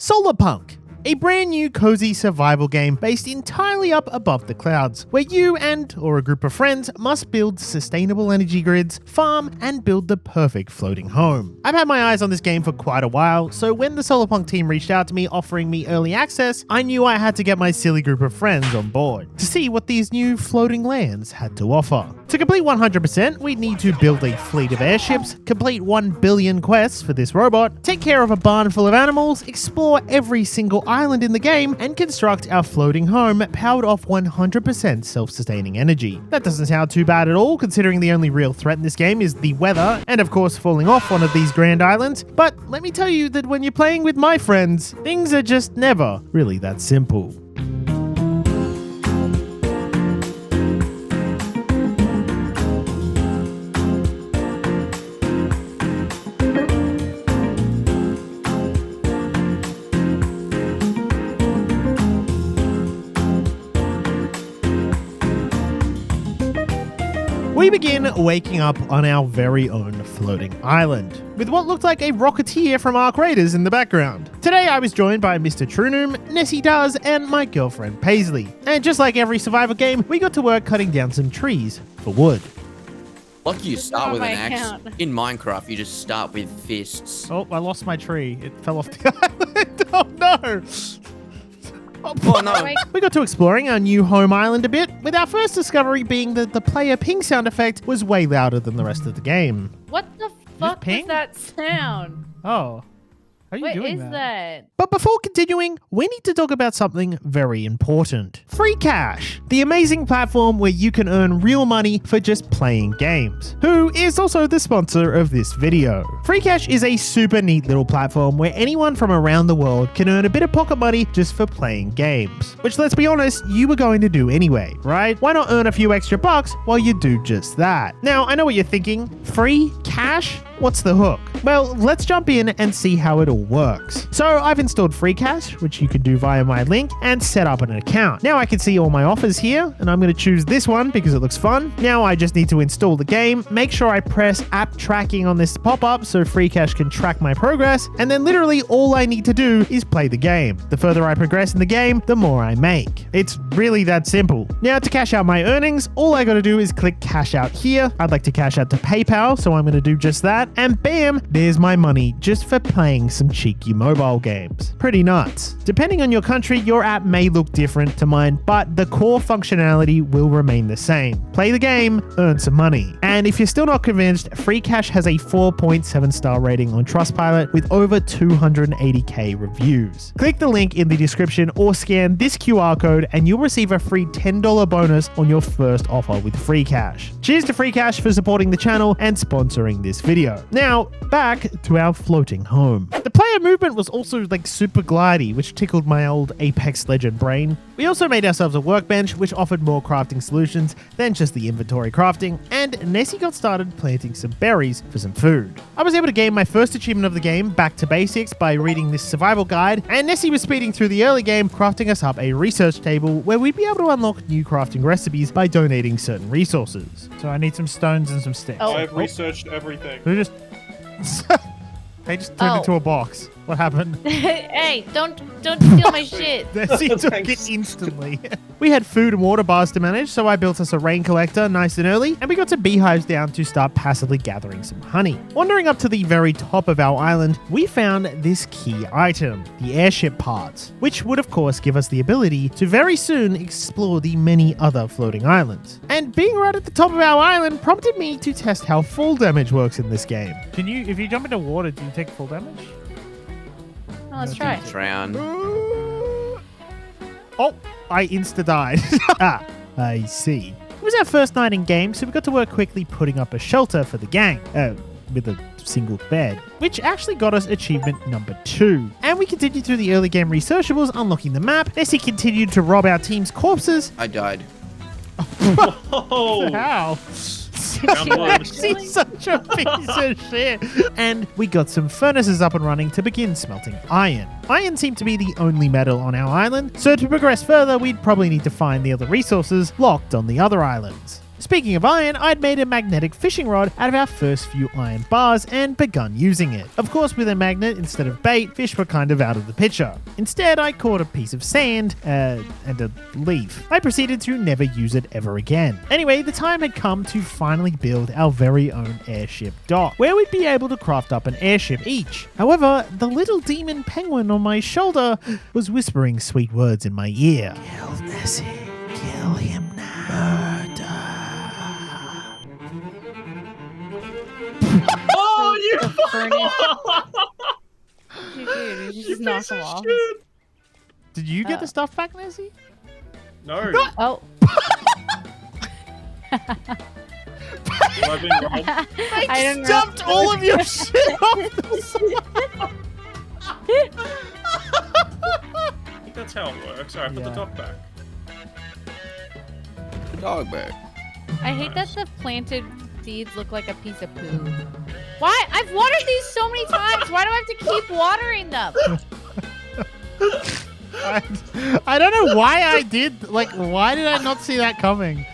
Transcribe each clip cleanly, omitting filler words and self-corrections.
Solarpunk, a brand new cozy survival game based entirely up above the clouds, where you or a group of friends must build sustainable energy grids, farm, and build the perfect floating home. I've had my eyes on this game for quite a while, so when the Solarpunk team reached out to me offering me early access, I knew I had to get my silly group of friends on board to see what these new floating lands had to offer. To complete 100%, we'd need to build a fleet of airships, complete 1 billion quests for this robot, take care of a barn full of animals, explore every single island in the game, and construct our floating home powered off 100% self-sustaining energy. That doesn't sound too bad at all, considering the only real threat in this game is the weather, and of course falling off one of these grand islands. But let me tell you that when you're playing with my friends, things are just never really that simple. We begin waking up on our very own floating island, with what looked like a rocketeer from Ark Raiders in the background. Today I was joined by Mr. Trunum, Nessie Does, and my girlfriend Paisley. And just like every survival game, we got to work cutting down some trees for wood. Lucky you start with an axe. account. In Minecraft, you just start with fists. Oh, I lost my tree. It fell off the island. Oh no! Oh no. We got to exploring our new home island a bit, with our first discovery being that the player ping sound effect was way louder than the rest of the game. What the fuck ping? was that sound? Oh. How are you What doing is that? But before continuing, we need to talk about something very important. Free Cash, the amazing platform where you can earn real money for just playing games, who is also the sponsor of this video. Free Cash is a super neat little platform where anyone from around the world can earn a bit of pocket money just for playing games. Which, let's be honest, you were going to do anyway, right? Why not earn a few extra bucks while you do just that? Now, I know what you're thinking. Free Cash? What's the hook? Well, let's jump in and see how it all works. So I've installed Free Cash, which you can do via my link, and set up an account. Now I can see all my offers here, and I'm going to choose this one because it looks fun. Now I just need to install the game, make sure I press app tracking on this pop-up so Free Cash can track my progress, and then literally all I need to do is play the game. The further I progress in the game, the more I make. It's really that simple. Now to cash out my earnings, all I got to do is click cash out here. I'd like to cash out to PayPal, so I'm going to do just that. And bam, there's my money just for playing some cheeky mobile games. Pretty nuts. Depending on your country, your app may look different to mine, but the core functionality will remain the same. Play the game, earn some money. And if you're still not convinced, Free Cash has a 4.7 star rating on Trustpilot with over 280k reviews. Click the link in the description or scan this QR code and you'll receive a free $10 bonus on your first offer with Free Cash. Cheers to Free Cash for supporting the channel and sponsoring this video. Now, back to our floating home. The player movement was also like super glidey, which tickled my old Apex Legend brain. We also made ourselves a workbench, which offered more crafting solutions than just the inventory crafting, and Nessie got started planting some berries for some food. I was able to gain my first achievement of the game, Back to Basics, by reading this survival guide, and Nessie was speeding through the early game, crafting us up a research table where we'd be able to unlock new crafting recipes by donating certain resources. So I need some stones and some sticks. I've researched everything. Who just... They just turned into a box. What happened? Hey, don't steal my shit. Nessie took it instantly. We had food and water bars to manage, so I built us a rain collector nice and early, and we got some beehives down to start passively gathering some honey. Wandering up to the very top of our island, we found this key item, the airship parts, which would of course give us the ability to very soon explore the many other floating islands. And being right at the top of our island prompted me to test how fall damage works in this game. Can you, if you jump into water, do you take full damage? Oh, let's try. Drown. Oh, I insta-died. I see. It was our first night in game, so we got to work quickly putting up a shelter for the gang. With a single bed, which actually got us achievement number 2. And we continued through the early game researchables, unlocking the map. Nessie continued to rob our team's corpses. I died. Oh, How? She's such a piece of shit. And we got some furnaces up and running to begin smelting iron. Iron seemed to be the only metal on our island, so to progress further, we'd probably need to find the other resources locked on the other islands. Speaking of iron, I'd made a magnetic fishing rod out of our first few iron bars and begun using it. Of course, with a magnet instead of bait, fish were kind of out of the picture. Instead, I caught a piece of sand and a leaf. I proceeded to never use it ever again. Anyway, the time had come to finally build our very own airship dock, where we'd be able to craft up an airship each. However, the little demon penguin on my shoulder was whispering sweet words in my ear. Kill Nessie. Kill him now. Oh, you Dude, you just knock him off. Did you get the stuff back, Nessie? No. Oh. I've been robbed. I don't know. Dumped all of your shit off the side. I think that's how it works. Alright, put the dog back. The dog back. I hate that the planted seeds look like a piece of poo. Why? I've watered these so many times. Why do I have to keep watering them? I don't know why I did. Like, why did I not see that coming?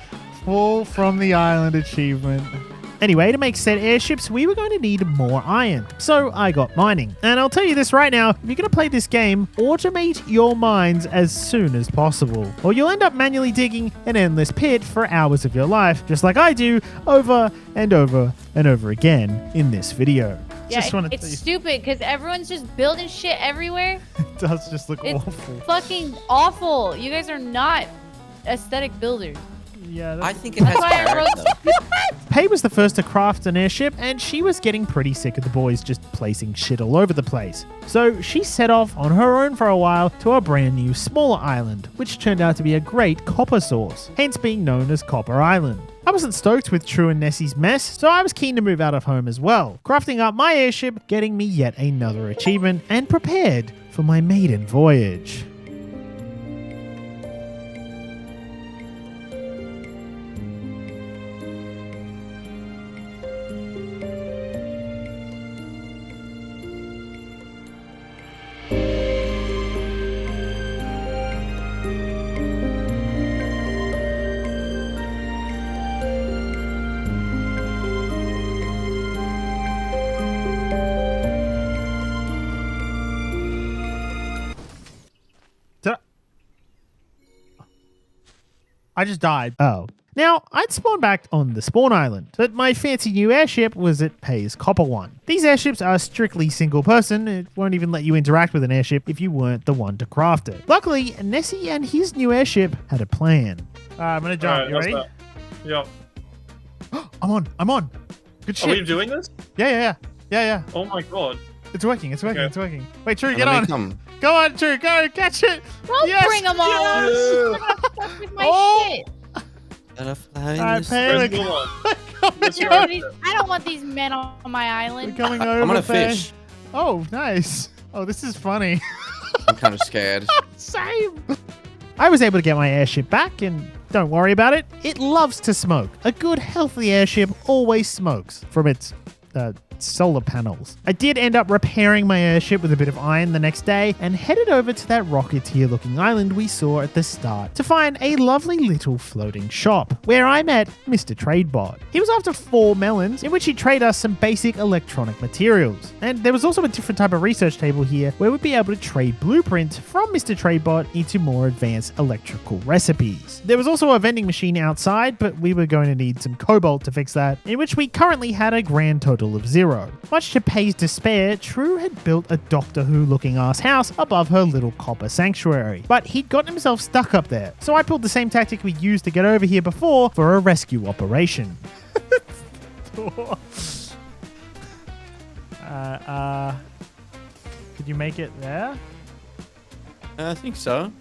Fall from the island achievement. Anyway, to make said airships, we were going to need more iron. So I got mining. And I'll tell you this right now, if you're going to play this game, automate your mines as soon as possible. Or you'll end up manually digging an endless pit for hours of your life, just like I do, over and over and over again in this video. Yeah, Just wanna it's tell you, stupid because everyone's just building shit everywhere. it does just look It's awful. fucking awful. You guys are not aesthetic builders. Yeah, I think it has That's why I wrote- character. Pei was the first to craft an airship, and she was getting pretty sick of the boys just placing shit all over the place. So she set off on her own for a while to a brand new smaller island, which turned out to be a great copper source, hence being known as Copper Island. I wasn't stoked with True and Nessie's mess, so I was keen to move out of home as well, crafting up my airship, getting me yet another achievement, and prepared for my maiden voyage. I just died. Oh. Now, I'd spawned back on the spawn island, but my fancy new airship was at Pei's copper one. These airships are strictly single person. It won't even let you interact with an airship if you weren't the one to craft it. Luckily, Nessie and his new airship had a plan. I'm gonna jump. Alright, You ready? Yep. I'm on. Good shit. Are we doing this? Yeah. Oh my god. It's working. Okay. It's working. Wait, True, And get then on. they come. Go on, True, go, catch it. Don't Yes! bring them on. Yes! Fuck with my Oh! shit. Butterfly in Alright, the Pei, Where's we're the one? coming What's your over. airship? I don't want these men on my We're island. coming over. I'm on a Pei. fish. Oh, nice. Oh, this is funny. I'm kind of scared. Same. I was able to get my airship back, and don't worry about it. It loves to smoke. A good, healthy airship always smokes from its solar panels. I did end up repairing my airship with a bit of iron the next day and headed over to that rocketeer looking island we saw at the start to find a lovely little floating shop where I met Mr. Tradebot. He was after 4 melons in which he'd trade us some basic electronic materials. And there was also a different type of research table here where we'd be able to trade blueprints from Mr. Tradebot into more advanced electrical recipes. There was also a vending machine outside, but we were going to need some cobalt to fix that, in which we currently had a grand total of 0. Much to Pei's despair, True had built a Doctor Who looking ass house above her little copper sanctuary, but he'd gotten himself stuck up there. So I pulled the same tactic we used to get over here before for a rescue operation. Could you make it there? I think so.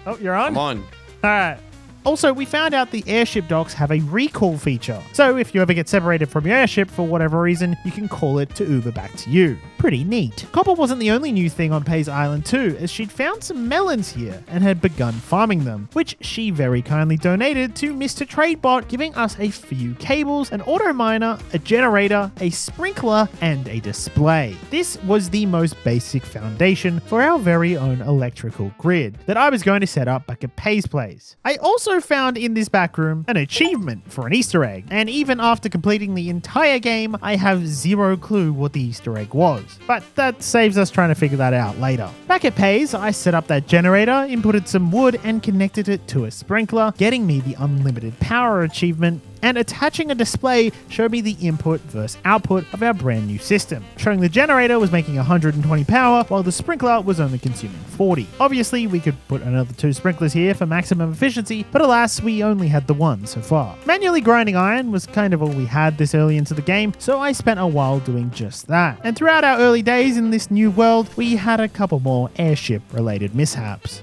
Oh, you're on? Come on. All right. Also, we found out the airship docks have a recall feature. So if you ever get separated from your airship for whatever reason, you can call it to Uber back to you. Pretty neat. Copper wasn't the only new thing on Pei's Island too, as she'd found some melons here and had begun farming them, which she very kindly donated to Mr. Tradebot, giving us a few cables, an auto miner, a generator, a sprinkler, and a display. This was the most basic foundation for our very own electrical grid that I was going to set up back at Pei's place. I also also found in this back room an achievement for an Easter egg. And even after completing the entire game, I have zero clue what the Easter egg was. But that saves us trying to figure that out later. Back at Pay's, I set up that generator, inputted some wood, and connected it to a sprinkler, getting me the unlimited power achievement, and attaching a display showed me the input versus output of our brand new system, showing the generator was making 120 power while the sprinkler was only consuming 40. Obviously, we could put another 2 sprinklers here for maximum efficiency, but alas, we only had the one so far. Manually grinding iron was kind of all we had this early into the game, so I spent a while doing just that. And throughout our early days in this new world, we had a couple more airship-related mishaps.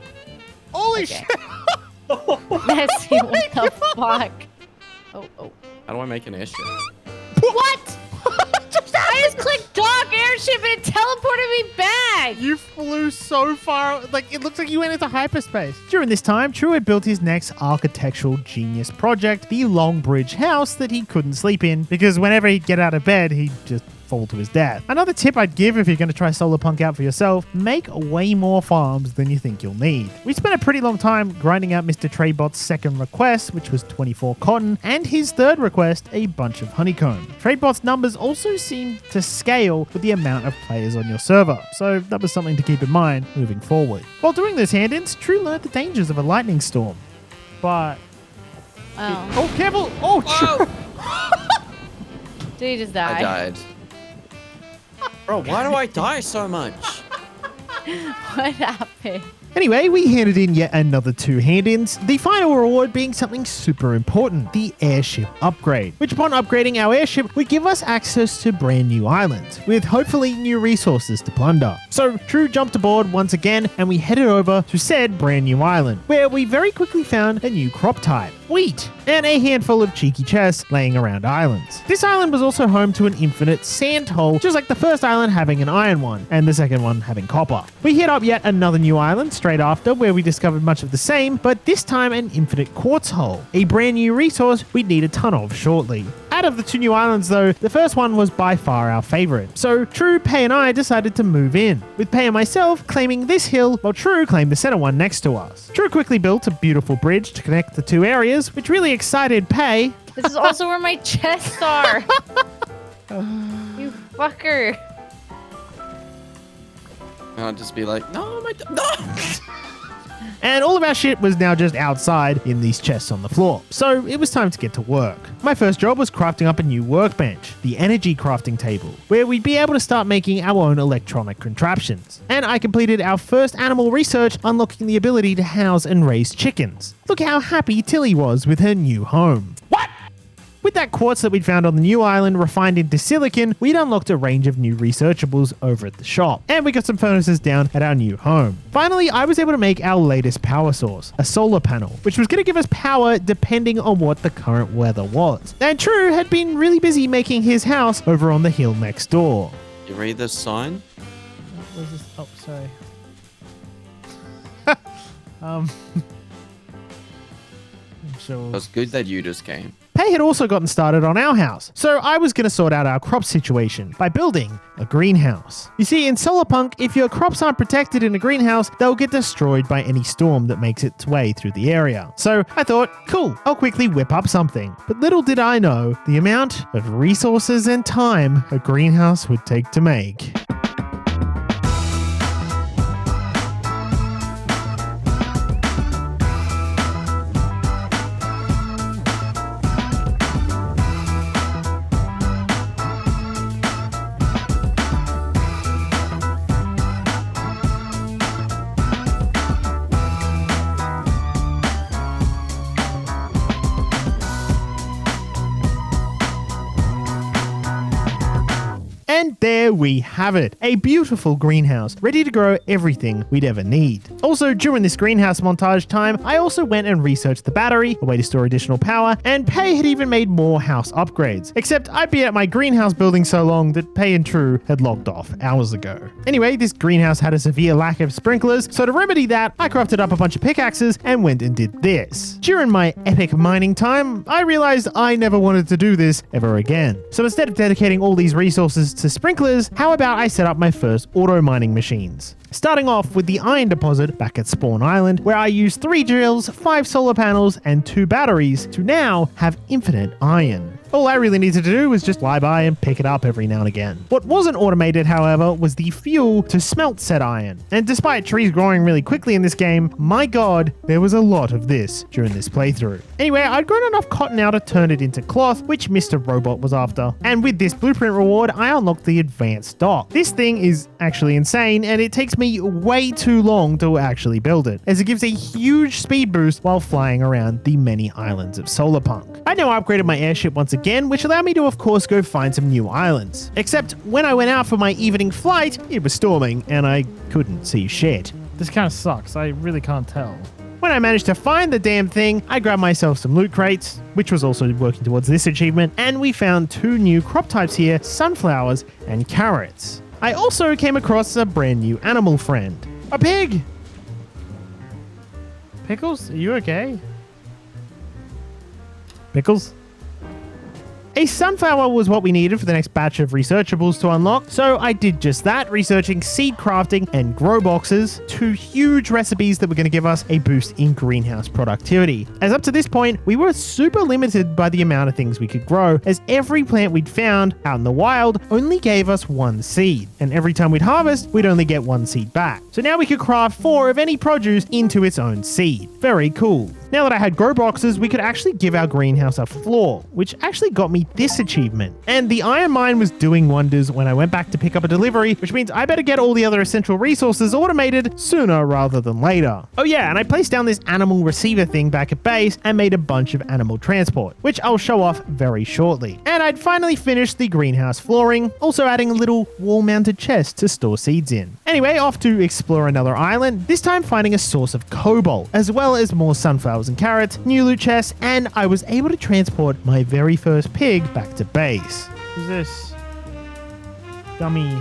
Holy shit! Nessie, what the fuck? Oh. How do I make an airship? What? I just clicked dock airship and it teleported me back. You flew so far, like it looks like you went into hyperspace. During this time, True had built his next architectural genius project, the Long Bridge house that he couldn't sleep in because whenever he'd get out of bed, he'd just fall to his death. Another tip I'd give if you're going to try Solarpunk out for yourself, make way more farms than you think you'll need. We spent a pretty long time grinding out Mr. Traybot's second request, which was 24 cotton, and his third request, a bunch of honeycomb. Traybot's numbers also seem to scale with the amount of players on your server, so that was something to keep in mind moving forward. While doing those hand-ins, True learned the dangers of a lightning storm. But... Oh, careful! Oh, True! Did he just die? I died. Bro, why do I die so much? What happened? Anyway, we handed in yet another 2 hand-ins, the final reward being something super important, the airship upgrade, which upon upgrading our airship would give us access to brand new islands, with hopefully new resources to plunder. So True jumped aboard once again and we headed over to said brand new island, where we very quickly found a new crop type, wheat, and a handful of cheeky chests laying around islands. This island was also home to an infinite sand hole, just like the first island having an iron one, and the second one having copper. We hit up yet another new island straight after, where we discovered much of the same, but this time an infinite quartz hole, a brand new resource we'd need a ton of shortly. Out of the 2 new islands though, the first one was by far our favorite. So True, Pay and I decided to move in, with Pay and myself claiming this hill while True claimed the center one next to us. True quickly built a beautiful bridge to connect the 2 areas, which really excited Pay. This is also where my chests are. You fucker. I'll just be like, no, no! And all of our shit was now just outside in these chests on the floor. So it was time to get to work. My first job was crafting up a new workbench, the energy crafting table, where we'd be able to start making our own electronic contraptions. And I completed our first animal research, unlocking the ability to house and raise chickens. Look how happy Tilly was with her new home. What? With that quartz that we'd found on the new island refined into silicon, we'd unlocked a range of new researchables over at the shop, and we got some furnaces down at our new home. Finally, I was able to make our latest power source, a solar panel, which was going to give us power depending on what the current weather was. And True had been really busy making his house over on the hill next door. You read this sign? What was this? Oh, sorry. I'm sure. It was good that you just came. Pay had also gotten started on our house, so I was going to sort out our crop situation by building a greenhouse. You see, in Solarpunk, if your crops aren't protected in a greenhouse, they'll get destroyed by any storm that makes its way through the area. So I thought, cool, I'll quickly whip up something. But little did I know the amount of resources and time a greenhouse would take to make. And there we have it, a beautiful greenhouse, ready to grow everything we'd ever need. Also, during this greenhouse montage time, I also went and researched the battery, a way to store additional power, and Pay had even made more house upgrades. Except I'd been at my greenhouse building so long that Pay and True had logged off hours ago. Anyway, this greenhouse had a severe lack of sprinklers, so to remedy that, I crafted up a bunch of pickaxes and went and did this. During my epic mining time, I realized I never wanted to do this ever again. So instead of dedicating all these resources to sprinklers, how about I set up my first auto mining machines? Starting off with the iron deposit back at Spawn Island, where I used 3 drills, 5 solar panels, and 2 batteries to now have infinite iron. All I really needed to do was just fly by and pick it up every now and again. What wasn't automated, however, was the fuel to smelt said iron. And despite trees growing really quickly in this game, my god, there was a lot of this during this playthrough. Anyway, I'd grown enough cotton now to turn it into cloth, which Mr. Robot was after. And with this blueprint reward, I unlocked the advanced dock. This thing is actually insane, and it takes me way too long to actually build it, as it gives a huge speed boost while flying around the many islands of Solarpunk. I now upgraded my airship once again, which allowed me to of course go find some new islands. Except when I went out for my evening flight, it was storming and I couldn't see shit. This kind of sucks. I really can't tell. When I managed to find the damn thing, I grabbed myself some loot crates, which was also working towards this achievement, and we found 2 new crop types here, sunflowers and carrots. I also came across a brand new animal friend, a pig! Pickles, are you okay? Pickles? A sunflower was what we needed for the next batch of researchables to unlock, so I did just that, researching seed crafting and grow boxes, 2 huge recipes that were going to give us a boost in greenhouse productivity. As up to this point, we were super limited by the amount of things we could grow, as every plant we'd found out in the wild only gave us 1 seed, and every time we'd harvest, we'd only get 1 seed back. So now we could craft 4 of any produce into its own seed. Very cool. Now that I had grow boxes, we could actually give our greenhouse a floor, which actually got me this achievement. And the iron mine was doing wonders when I went back to pick up a delivery, which means I better get all the other essential resources automated sooner rather than later. Oh yeah, and I placed down this animal receiver thing back at base and made a bunch of animal transport, which I'll show off very shortly. And I'd finally finished the greenhouse flooring, also adding a little wall-mounted chest to store seeds in. Anyway, off to explore another island, this time finding a source of cobalt, as well as more sunflowers and carrots, new loot chests, and I was able to transport my very first pig back to base. Who's this? Dummy.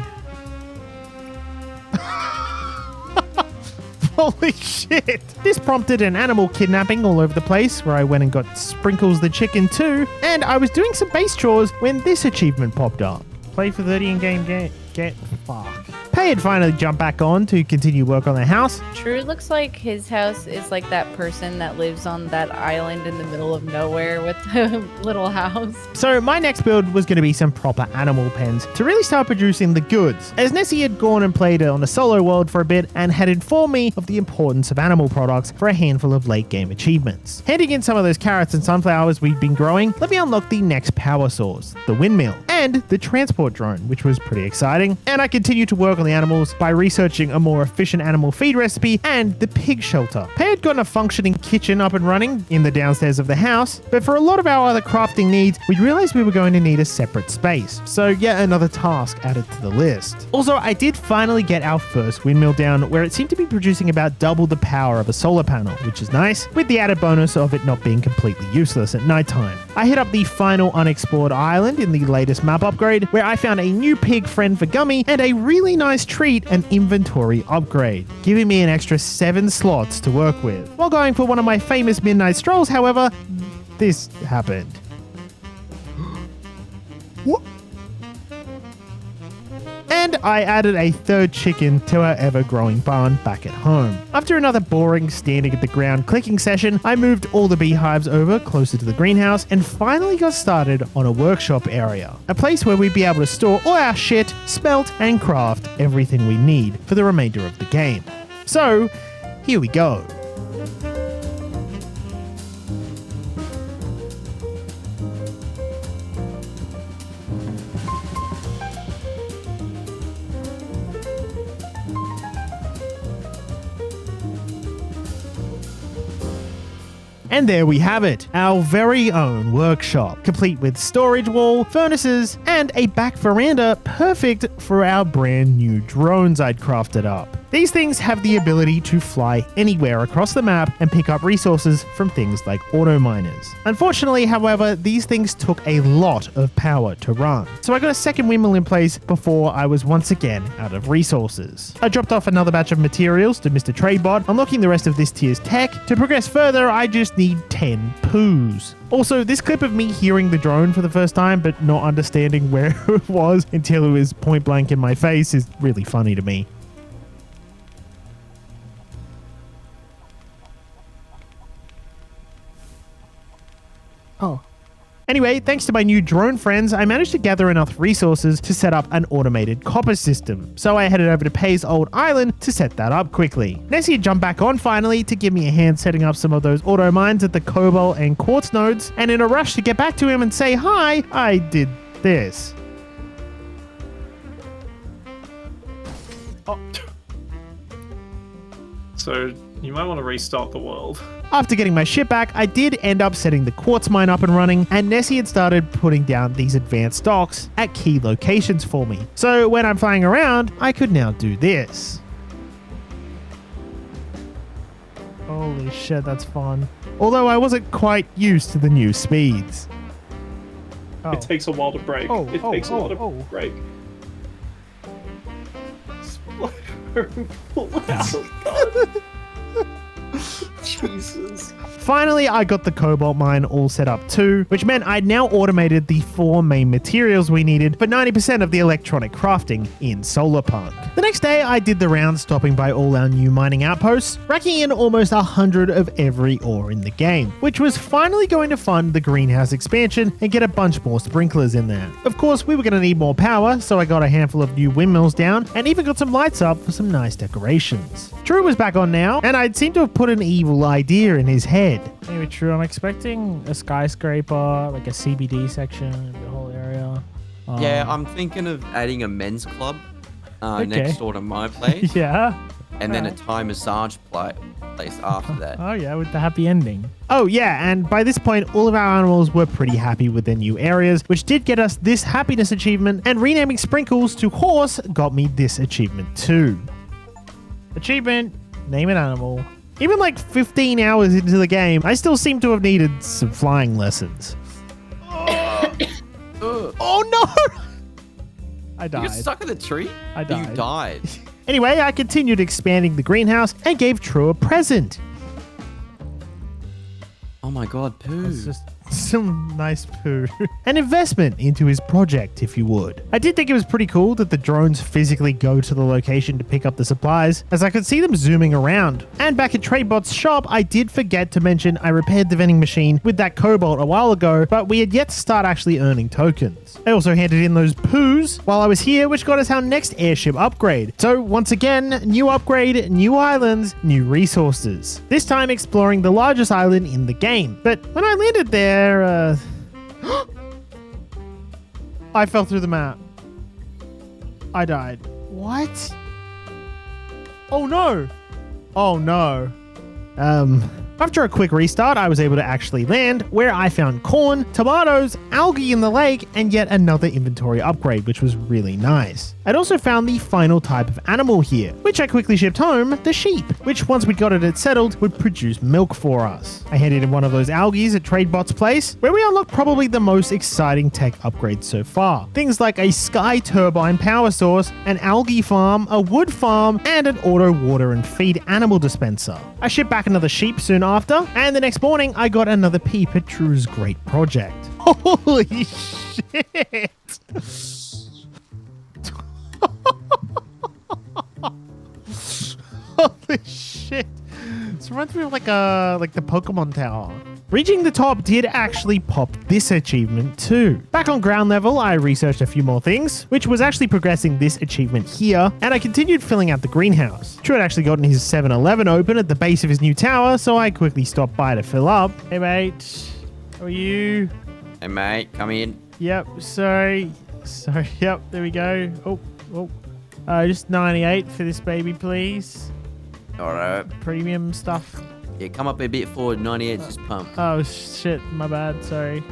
Holy shit! This prompted an animal kidnapping all over the place, where I went and got Sprinkles the chicken too, and I was doing some base chores when this achievement popped up. Play for 30 in-game get fuck. Pay had finally jumped back on to continue work on the house. True looks like his house is like that person that lives on that island in the middle of nowhere with the little house. So my next build was going to be some proper animal pens to really start producing the goods, as Nessie had gone and played on a solo world for a bit and had informed me of the importance of animal products for a handful of late game achievements. Handing in some of those carrots and sunflowers we'd been growing, let me unlock the next power source, the windmill, and the transport drone, which was pretty exciting. And I continued to work on the animals by researching a more efficient animal feed recipe and the pig shelter. Pei had gotten a functioning kitchen up and running in the downstairs of the house, but for a lot of our other crafting needs, we realized we were going to need a separate space. So yet another task added to the list. Also, I did finally get our first windmill down, where it seemed to be producing about double the power of a solar panel, which is nice, with the added bonus of it not being completely useless at nighttime. I hit up the final unexplored island in the latest map upgrade, where I found a new pig friend for Gummy and a really nice treat and inventory upgrade, giving me an extra 7 slots to work with. While going for one of my famous midnight strolls, however, this happened. What? And I added a 3rd chicken to our ever-growing barn back at home. After another boring standing at the ground clicking session, I moved all the beehives over closer to the greenhouse and finally got started on a workshop area, a place where we'd be able to store all our shit, smelt and craft everything we need for the remainder of the game. So, here we go. And there we have it, our very own workshop, complete with storage wall, furnaces, and a back veranda perfect for our brand new drones I'd crafted up. These things have the ability to fly anywhere across the map and pick up resources from things like auto miners. Unfortunately, however, these things took a lot of power to run, so I got a second windmill in place before I was once again out of resources. I dropped off another batch of materials to Mr. Tradebot, unlocking the rest of this tier's tech. To progress further, I just need 10 poos. Also, this clip of me hearing the drone for the first time but not understanding where it was until it was point blank in my face is really funny to me. Oh. Anyway, thanks to my new drone friends, I managed to gather enough resources to set up an automated copper system. So I headed over to Pay's old island to set that up quickly. Nessie had jumped back on finally to give me a hand setting up some of those auto mines at the cobalt and quartz nodes, and in a rush to get back to him and say hi, I did this. So you might want to restart the world. After getting my ship back, I did end up setting the quartz mine up and running, and Nessie had started putting down these advanced docks at key locations for me. So when I'm flying around, I could now do this. Holy shit, that's fun. Although I wasn't quite used to the new speeds. Oh. It takes a while to break. It takes a while to break. Jesus. Finally, I got the cobalt mine all set up too, which meant I'd now automated the 4 main materials we needed for 90% of the electronic crafting in Solarpunk. The next day, I did the rounds, stopping by all our new mining outposts, racking in almost 100 of every ore in the game, which was finally going to fund the greenhouse expansion and get a bunch more sprinklers in there. Of course, we were going to need more power, so I got a handful of new windmills down and even got some lights up for some nice decorations. Drew was back on now, and I'd seemed to have put an evil idea in his head. Anyway, true. I'm expecting a skyscraper, like a CBD section, the whole area. Yeah, I'm thinking of adding a men's club next door to my place. Yeah. And then a Thai massage place after that. Oh yeah, with the happy ending. Oh yeah, and by this point, all of our animals were pretty happy with their new areas, which did get us this happiness achievement, and renaming Sprinkles to Horse got me this achievement too. Achievement, name an animal. Even like 15 hours into the game, I still seem to have needed some flying lessons. Oh no! I You died. got stuck in the tree? I died. You died. Anyway, I continued expanding the greenhouse and gave True a present. Oh my god, poo. It's just Some nice poo. An investment into his project, if you would. I did think it was pretty cool that the drones physically go to the location to pick up the supplies, as I could see them zooming around. And back at TradeBot's shop, I did forget to mention I repaired the vending machine with that cobalt a while ago, but we had yet to start actually earning tokens. I also handed in those poos while I was here, which got us our next airship upgrade. So once again, new upgrade, new islands, new resources. This time exploring the largest island in the game. But when I landed there, I fell through the map. I died. What? Oh no. Oh no. After a quick restart, I was able to actually land, where I found corn, tomatoes, algae in the lake, and yet another inventory upgrade, which was really nice. I'd also found the final type of animal here, which I quickly shipped home, the sheep, which once we got it settled, would produce milk for us. I handed in one of those algae at TradeBot's place, where we unlocked probably the most exciting tech upgrades so far. Things like a sky turbine power source, an algae farm, a wood farm, and an auto water and feed animal dispenser. I shipped back another sheep soon after, and the next morning I got another peep at Drew's great project. Holy shit! Holy shit! This reminds me of like the Pokemon Tower. Reaching the top did actually pop this achievement too. Back on ground level, I researched a few more things, which was actually progressing this achievement here, and I continued filling out the greenhouse. Drew had actually gotten his 7-Eleven open at the base of his new tower, so I quickly stopped by to fill up. Hey mate, how are you? Hey mate, come in. Yep, sorry, yep, there we go. Just 98 for this baby, please. Alright. Premium stuff. Yeah, come up a bit forward. 98's just pump. Oh shit, my bad, sorry.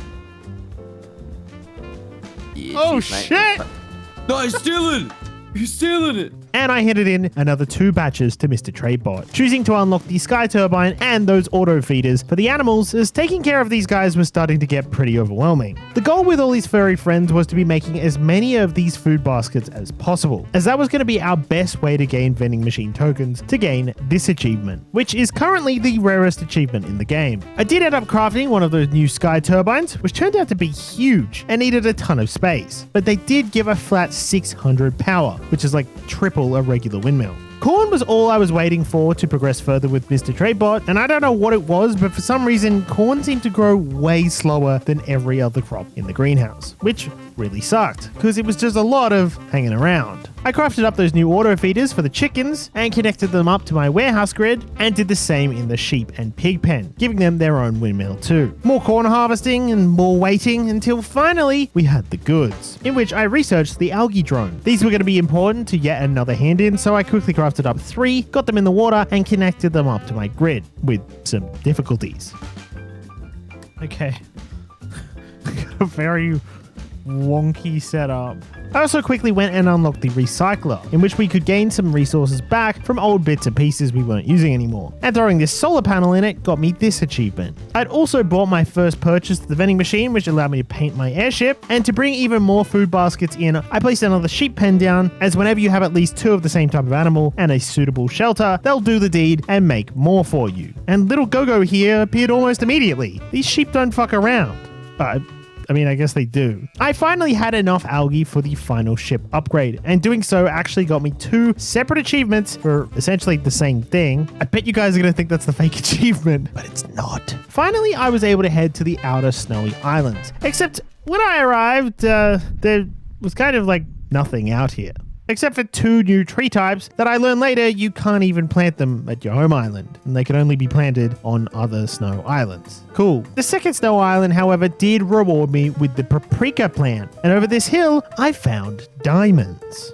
Yeah, Oh cheers, mate. shit! No, he's stealing! He's stealing it! and I handed in another 2 batches to Mr. Tradebot. Choosing to unlock the Sky Turbine and those auto feeders for the animals, as taking care of these guys was starting to get pretty overwhelming. The goal with all these furry friends was to be making as many of these food baskets as possible, as that was going to be our best way to gain vending machine tokens to gain this achievement, which is currently the rarest achievement in the game. I did end up crafting one of those new Sky Turbines, which turned out to be huge and needed a ton of space, but they did give a flat 600 power, which is like triple a regular windmill. Corn was all I was waiting for to progress further with Mr. Tradebot, and I don't know what it was, but for some reason, corn seemed to grow way slower than every other crop in the greenhouse, which really sucked, because it was just a lot of hanging around. I crafted up those new auto feeders for the chickens and connected them up to my warehouse grid, and did the same in the sheep and pig pen, giving them their own windmill too. More corn harvesting and more waiting until finally we had the goods, in which I researched the algae drone. These were going to be important to yet another hand in, so I quickly crafted up 3, got them in the water, and connected them up to my grid with some difficulties. Okay. Got a very wonky setup. I also quickly went and unlocked the recycler, in which we could gain some resources back from old bits and pieces we weren't using anymore. And throwing this solar panel in it got me this achievement. I'd also bought my first purchase to the vending machine, which allowed me to paint my airship, and to bring even more food baskets in, I placed another sheep pen down, as whenever you have at least 2 of the same type of animal and a suitable shelter, they'll do the deed and make more for you. And little Gogo here appeared almost immediately. These sheep don't fuck around. I mean, I guess they do. I finally had enough algae for the final ship upgrade, and doing so actually got me 2 separate achievements for essentially the same thing. I bet you guys are going to think that's the fake achievement, but it's not. Finally, I was able to head to the outer snowy islands, except when I arrived, there was kind of like nothing out here. Except for 2 new tree types that I learned later you can't even plant them at your home island, and they can only be planted on other snow islands. Cool. The second snow island, however, did reward me with the paprika plant, and over this hill, I found diamonds.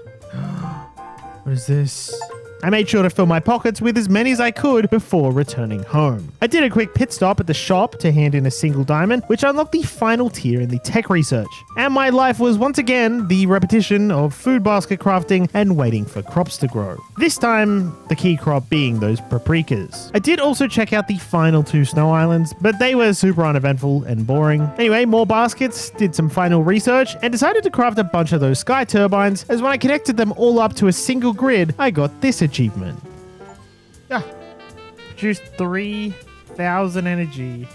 What is this? I made sure to fill my pockets with as many as I could before returning home. I did a quick pit stop at the shop to hand in a single diamond, which unlocked the final tier in the tech research. And my life was once again the repetition of food basket crafting and waiting for crops to grow. This time, the key crop being those paprikas. I did also check out the final 2 snow islands, but they were super uneventful and boring. Anyway, more baskets, did some final research, and decided to craft a bunch of those sky turbines, as when I connected them all up to a single grid, I got this achievement. Produced 3,000 energy.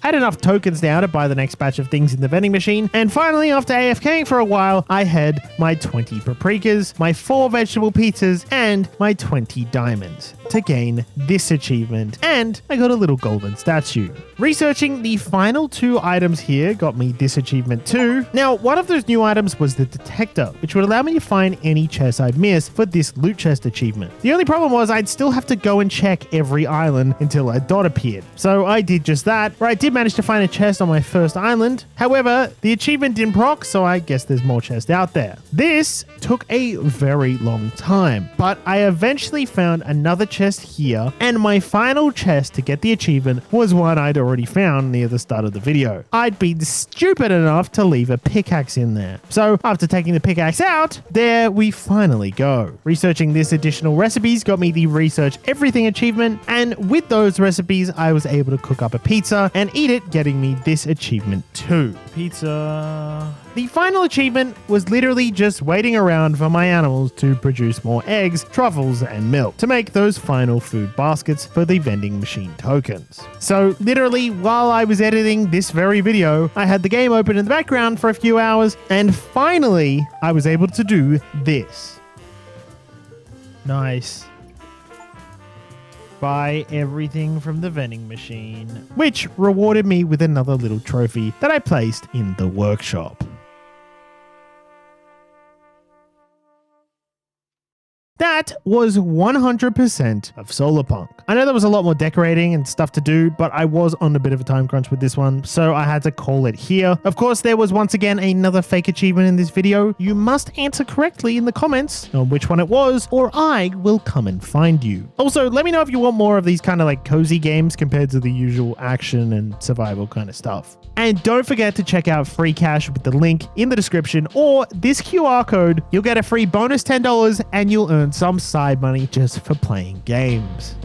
I had enough tokens now to buy the next batch of things in the vending machine, and finally, after AFKing for a while, I had my 20 paprikas, my 4 vegetable pizzas, and my 20 diamonds to gain this achievement, and I got a little golden statue. Researching the final 2 items here got me this achievement too. Now, one of those new items was the detector, which would allow me to find any chest I'd missed for this loot chest achievement. The only problem was I'd still have to go and check every island until a dot appeared. So I did just that, where I did manage to find a chest on my first island. However, the achievement didn't proc, so I guess there's more chests out there. This took a very long time, but I eventually found another chest here, and my final chest to get the achievement was one I'd already found near the start of the video. I'd been stupid enough to leave a pickaxe in there. So after taking the pickaxe out, there we finally go. Researching this additional recipes got me the research everything achievement, and with those recipes I was able to cook up a pizza and eat it, getting me this achievement too. Pizza. The final achievement was literally just waiting around for my animals to produce more eggs, truffles, and milk to make those final food baskets for the vending machine tokens. So literally, while I was editing this very video, I had the game open in the background for a few hours, and finally, I was able to do this. Nice. Buy everything from the vending machine. Which rewarded me with another little trophy that I placed in the workshop. That that was 100% of Solarpunk. I know there was a lot more decorating and stuff to do, but I was on a bit of a time crunch with this one, so I had to call it here. Of course, there was once again another fake achievement in this video. You must answer correctly in the comments on which one it was, or I will come and find you. Also, let me know if you want more of these kind of like cozy games compared to the usual action and survival kind of stuff. And don't forget to check out Free Cash with the link in the description or this QR code. You'll get a free bonus $10 and you'll earn some side money just for playing games.